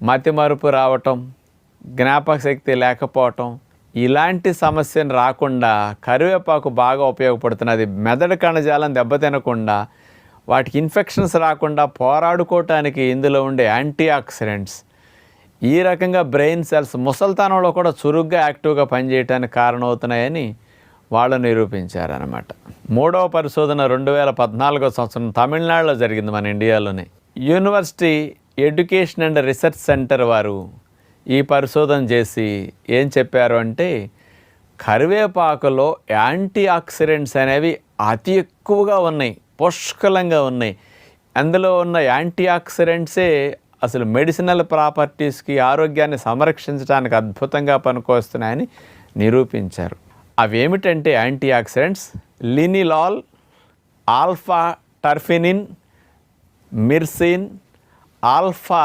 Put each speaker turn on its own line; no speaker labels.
మతిమరుపు రావటం, జ్ఞాపక శక్తి లేకపోవటం, ఇలాంటి సమస్యను రాకుండా కరివేపాకు బాగా ఉపయోగపడుతున్నది. మెదడు కణజాలం దెబ్బతినకుండా, వాటికి ఇన్ఫెక్షన్స్ రాకుండా పోరాడుకోవటానికి ఇందులో ఉండే యాంటీ ఆక్సిడెంట్స్ ఈ రకంగా బ్రెయిన్ సెల్స్ ముసల్తనంలో కూడా చురుగ్గా యాక్టివ్గా పనిచేయడానికి కారణమవుతున్నాయని వాళ్ళు నిరూపించారనమాట. మూడవ పరిశోధన 2014 సంవత్సరం తమిళనాడులో జరిగింది, మన ఇండియాలోనే. University education and research centre వారు ఈ పరిశోధన చేసి ఏం చెప్పారు అంటే, కరివేపాకులో యాంటీ ఆక్సిడెంట్స్ అనేవి అతి ఎక్కువగా ఉన్నాయి, పుష్కలంగా ఉన్నాయి. అందులో ఉన్న యాంటీ ఆక్సిడెంట్సే అసలు మెడిసినల్ ప్రాపర్టీస్కి, ఆరోగ్యాన్ని సంరక్షించడానికి అద్భుతంగా పనికొస్తున్నాయని నిరూపించారు. అవేమిటంటే యాంటీ ఆక్సిడెంట్స్ లినిలాల్, ఆల్ఫా టర్ఫినిన్, మిర్సిన్, ఆల్ఫా